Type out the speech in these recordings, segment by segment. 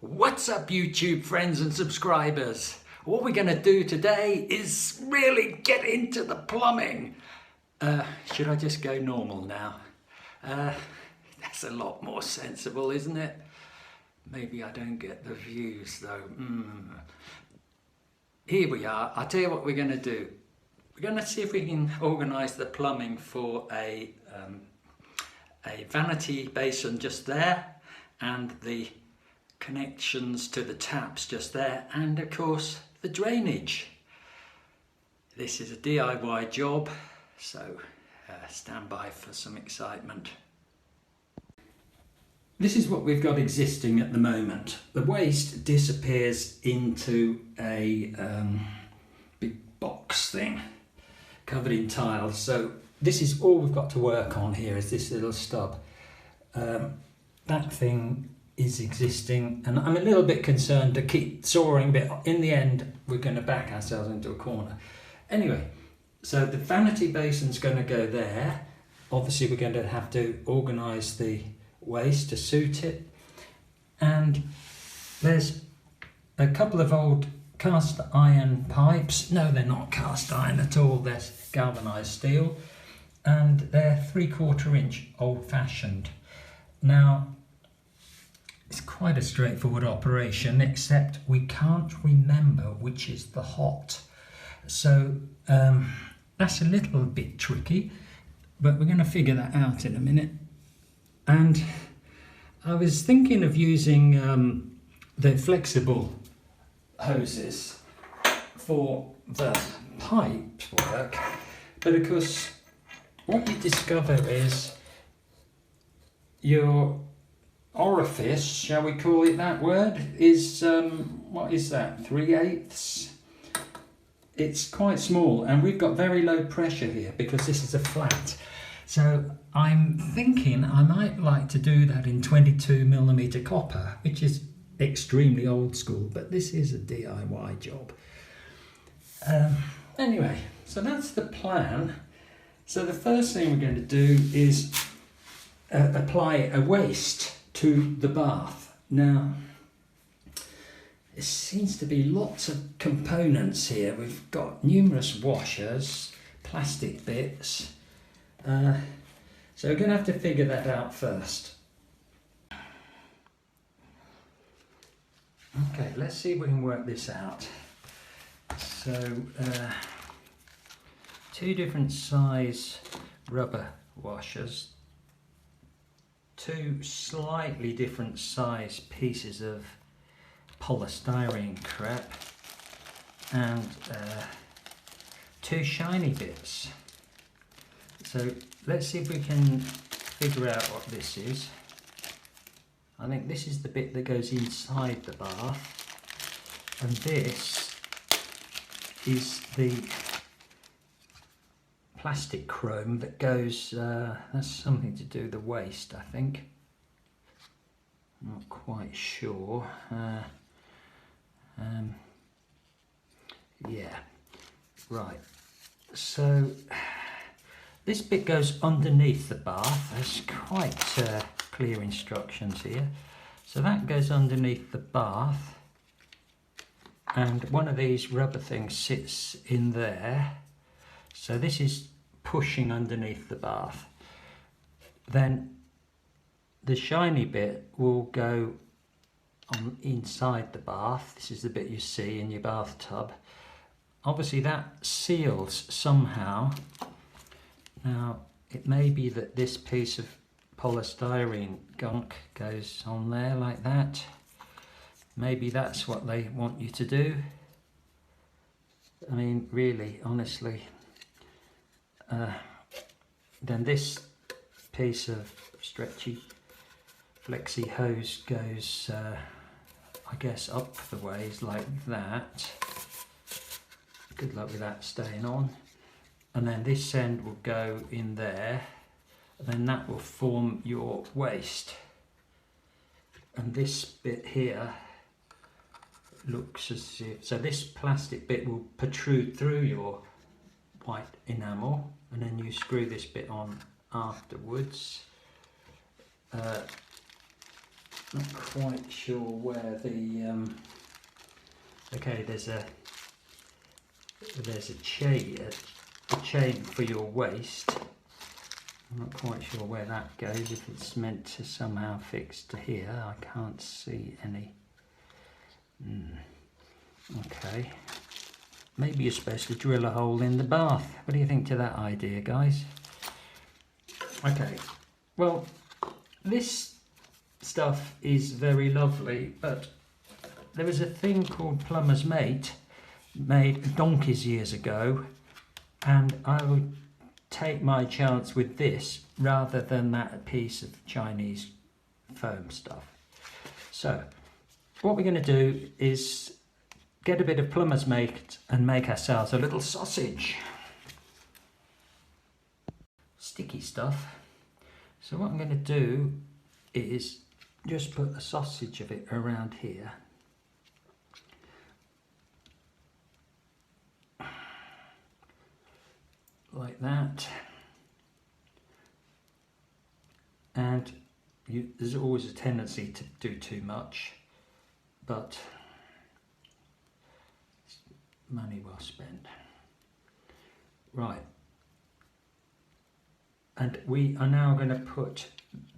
What's up, YouTube friends and subscribers? What we're going to do today is really get into the plumbing. Should I just go normal now? That's a lot more sensible, isn't it? Maybe I don't get the views though. Here we are. I'll tell you what we're going to do. We're going to see if we can organise the plumbing for a vanity basin just there, and the connections to the taps just there, and of course the drainage. This is a DIY job, so stand by for some excitement. This is what we've got existing at the moment. The waste disappears into a big box thing covered in tiles, so this is all we've got to work on here, is this little stub. That thing is existing, and I'm a little bit concerned to keep soaring, but in the end we're going to back ourselves into a corner. Anyway, so the vanity basin's going to go there. Obviously we're going to have to organise the waste to suit it, and there's a couple of old cast iron pipes. No, they're not cast iron at all, they're galvanised steel, and they're 3/4 inch old-fashioned. Now, it's quite a straightforward operation, except we can't remember which is the hot. So that's a little bit tricky, but we're going to figure that out in a minute. And I was thinking of using the flexible hoses for the pipe work, but of course what you discover is your orifice, shall we call it that word, is what is that, 3/8? It's quite small, and we've got very low pressure here because this is a flat. So I'm thinking I might like to do that in 22mm copper, which is extremely old school, but this is a DIY job. Anyway, so that's the plan. So the first thing we're going to do is apply a waste to the bath. Now, there seems to be lots of components here. We've got numerous washers, plastic bits, so we're going to have to figure that out first. Okay, let's see if we can work this out. So, 2 different size rubber washers, 2 slightly different size pieces of polystyrene crap, and 2 shiny bits. So let's see if we can figure out what this is. I think this is the bit that goes inside the bath, and this is the plastic chrome that goes, that's something to do with the waste, I think. I'm not quite sure. Yeah, right. So this bit goes underneath the bath. There's quite clear instructions here. So that goes underneath the bath, and one of these rubber things sits in there. So this is pushing underneath the bath. Then the shiny bit will go on inside the bath. This is the bit you see in your bathtub. Obviously that seals somehow. Now it may be that this piece of polystyrene gunk goes on there like that. Maybe that's what they want you to do. I mean, really, honestly. Then this piece of stretchy flexi hose goes, I guess, up the ways like that. Good luck with that staying on. And then this end will go in there, and then that will form your waste. And this bit here looks as if, so this plastic bit will protrude through your white enamel, and then you screw this bit on afterwards. Not quite sure where the okay, there's a chain for your waist. I'm not quite sure where that goes, if it's meant to somehow fix to here. I can't see any. Okay, maybe you're supposed to drill a hole in the bath. What do you think to that idea, guys? Okay, well, this stuff is very lovely, but there was a thing called Plumber's Mate made donkeys years ago, and I would take my chance with this rather than that piece of Chinese foam stuff. So what we're going to do is get a bit of Plumber's Mate and make ourselves a little sausage. Sticky stuff. So what I'm going to do is just put a sausage of it around here. Like that. And there's always a tendency to do too much, but it's money well spent. Right. And we are now going to put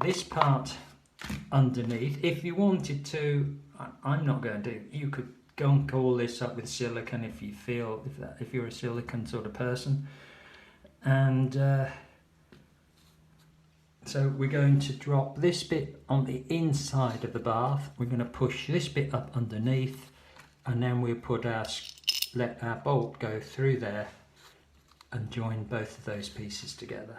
this part underneath. If you wanted to, I'm not going to, you could gunk all this up with silicone if you feel, if you're a silicone sort of person. And so we're going to drop this bit on the inside of the bath. We're going to push this bit up underneath, and then we'll put let our bolt go through there and join both of those pieces together.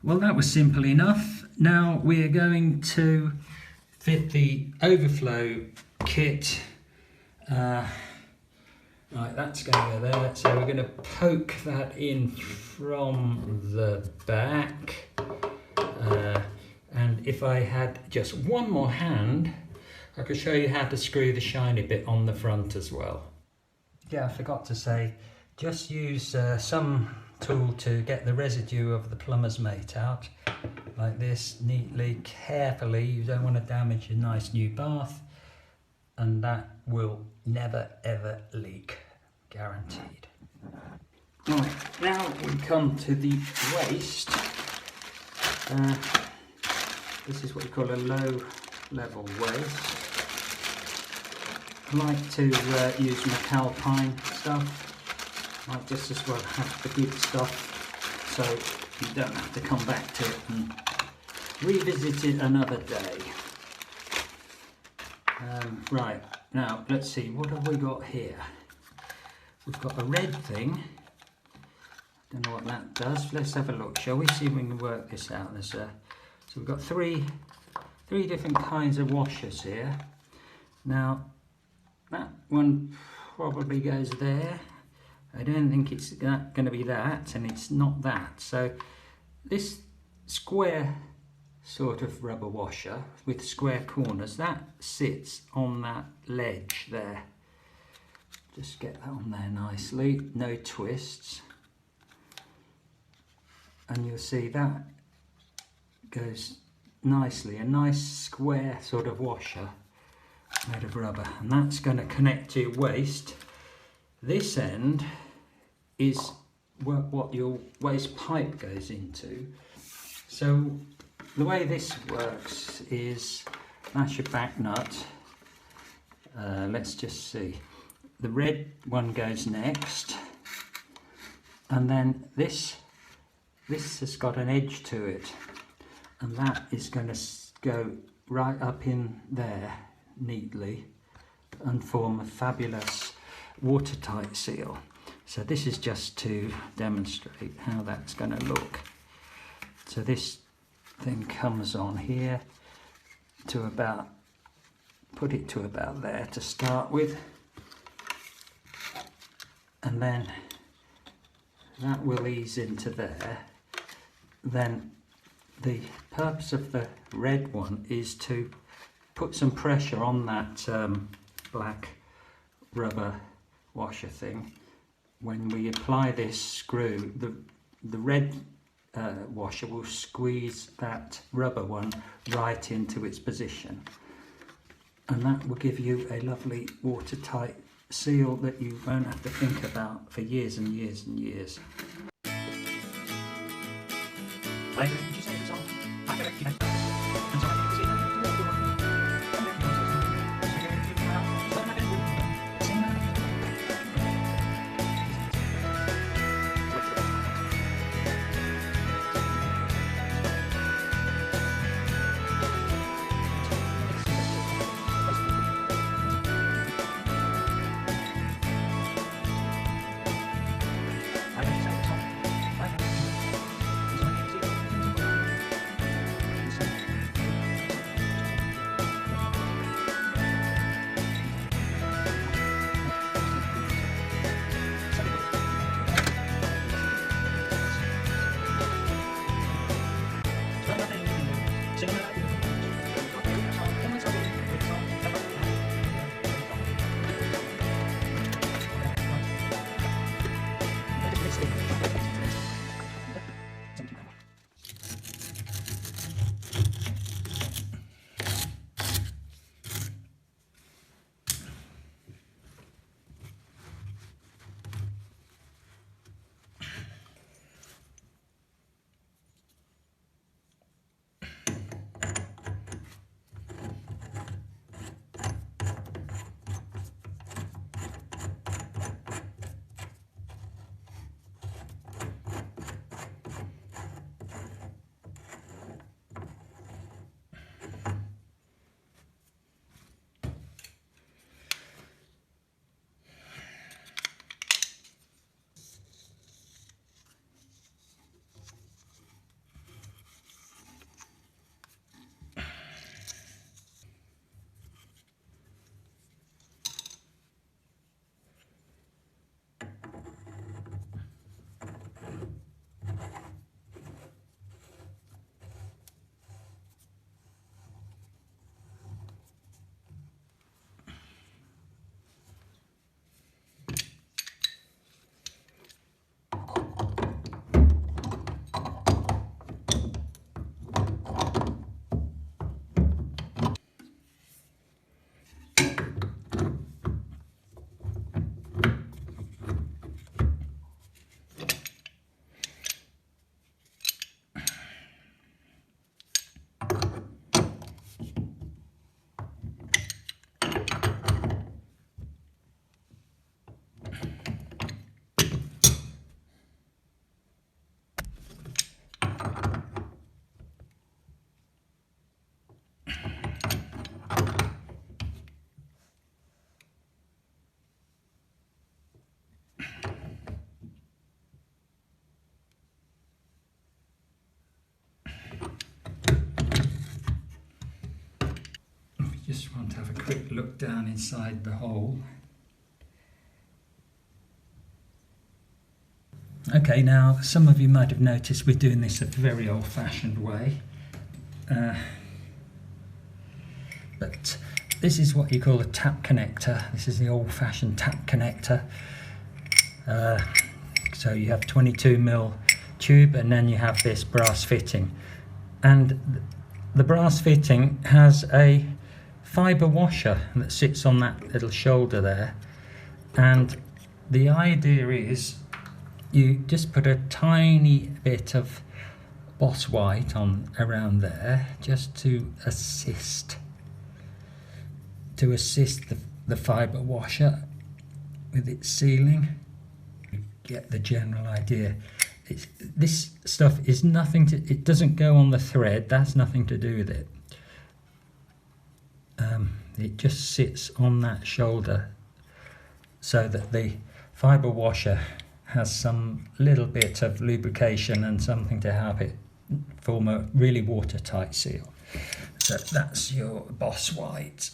Well, that was simple enough. Now we're going to fit the overflow kit. Right, that's going to go there. So we're going to poke that in from the back. And if I had just one more hand, I could show you how to screw the shiny bit on the front as well. Yeah, I forgot to say, just use some tool to get the residue of the Plumber's Mate out, like this, neatly, carefully. You don't want to damage your nice new bath, and that will never ever leak, guaranteed. Right, now we come to the waist. This is what we call a low level waist. I like to use McAlpine stuff. Might just as well have the good stuff, so you don't have to come back to it and revisit it another day. Right, now let's see, what have we got here? We've got a red thing. Don't know what that does. Let's have a look, shall we? See if we can work this out. So we've got three different kinds of washers here. Now that one probably goes there. I don't think it's going to be that, and it's not that. So this square sort of rubber washer with square corners, that sits on that ledge there. Just get that on there nicely, no twists. And you'll see that goes nicely, a nice square sort of washer made of rubber, and that's going to connect to your waist. This end is what your waste pipe goes into. So the way this works is, that's your back nut. Let's just see. The red one goes next, and then this has got an edge to it, and that is going to go right up in there neatly and form a fabulous watertight seal. So this is just to demonstrate how that's going to look. So this thing comes on here to about, put it to about there to start with, and then that will ease into there. Then the purpose of the red one is to put some pressure on that black rubber washer thing. When we apply this screw, the red washer will squeeze that rubber one right into its position, and that will give you a lovely watertight seal that you won't have to think about for years and years and years. Just want to have a quick look down inside the hole. Okay, now some of you might have noticed we're doing this a very old-fashioned way, but this is what you call a tap connector. This is the old-fashioned tap connector. So you have 22mm tube, and then you have this brass fitting, and the brass fitting has a fibre washer that sits on that little shoulder there, and the idea is you just put a tiny bit of Boss White on around there just to assist the fibre washer with its sealing. You get the general idea. This stuff is nothing to, it doesn't go on the thread, that's nothing to do with it. It just sits on that shoulder so that the fibre washer has some little bit of lubrication and something to help it form a really watertight seal. So that's your Boss White.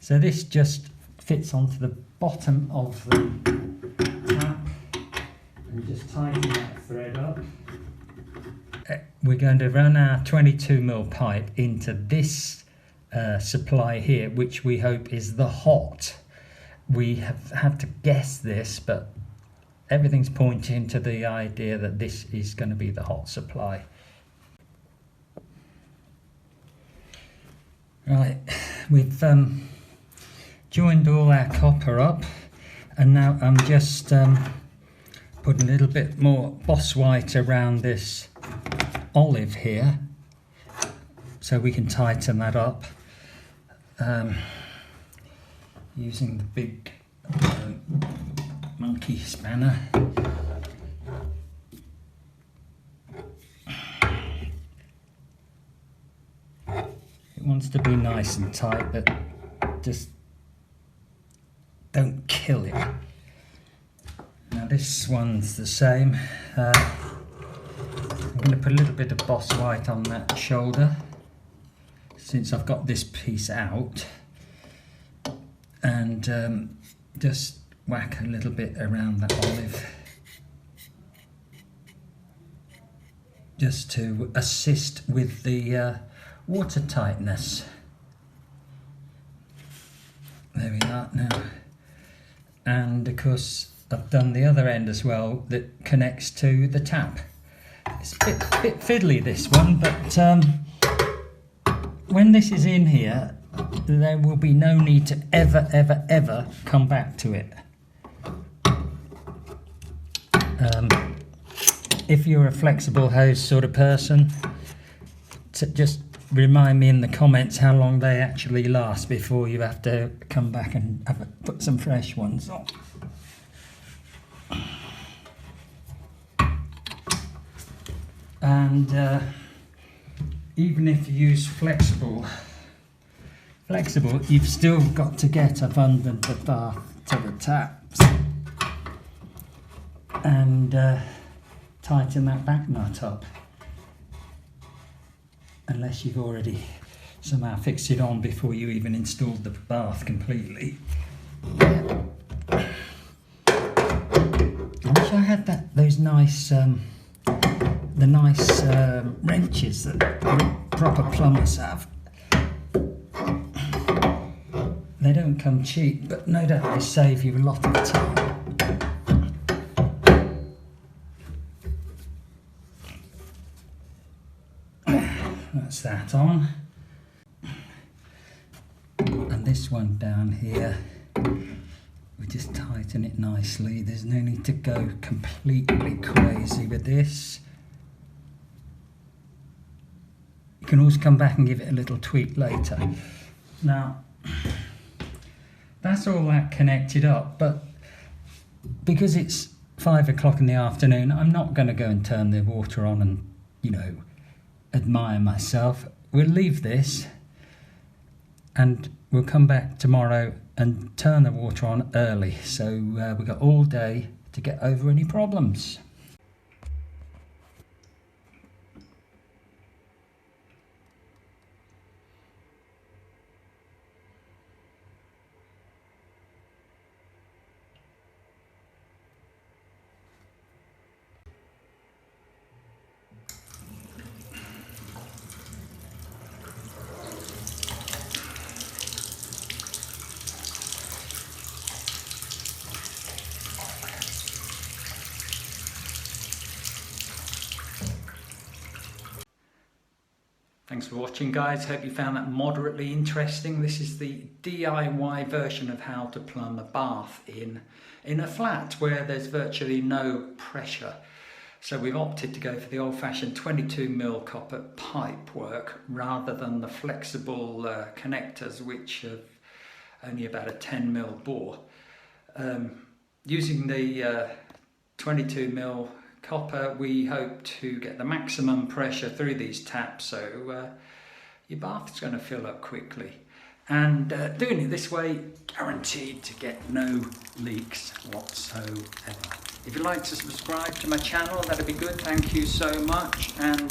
So this just fits onto the bottom of the tap, and just tighten that thread up. We're going to run our 22mm pipe into this supply here, which we hope is the hot. We have had to guess this, but everything's pointing to the idea that this is going to be the hot supply. Right, we've joined all our copper up, and now I'm just putting a little bit more Boss White around this olive here so we can tighten that up using the big monkey spanner. It wants to be nice and tight, but just don't kill it. Now this one's the same. I'm going to put a little bit of Boss White on that shoulder since I've got this piece out, and just whack a little bit around that olive just to assist with the water tightness. There we are now. And of course I've done the other end as well that connects to the tap. It's a bit fiddly, this one, but when this is in here, there will be no need to ever come back to it. If you're a flexible hose sort of person, just remind me in the comments how long they actually last before you have to come back and put some fresh ones on. And even if you use flexible, you've still got to get up under the bath to the taps and tighten that back nut up, unless you've already somehow fixed it on before you even installed the bath completely. I wish I had those nice the nice wrenches that proper plumbers have. They don't come cheap, but no doubt they save you a lot of time. That's that on. And this one down here, we just tighten it nicely. There's no need to go completely crazy with this. You can always come back and give it a little tweak later. Now, that's all that connected up, but because it's 5 o'clock in the afternoon, I'm not going to go and turn the water on and, you know, admire myself. We'll leave this and we'll come back tomorrow and turn the water on early, so we've got all day to get over any problems. Thanks for watching, guys. Hope you found that moderately interesting. This is the DIY version of how to plumb a bath in a flat where there's virtually no pressure. So we've opted to go for the old-fashioned 22mm copper pipe work rather than the flexible connectors, which have only about a 10mm bore. Using the 22mm copper, we hope to get the maximum pressure through these taps, so your bath's going to fill up quickly. And doing it this way, guaranteed to get no leaks whatsoever. If you'd like to subscribe to my channel, that'd be good. Thank you so much. And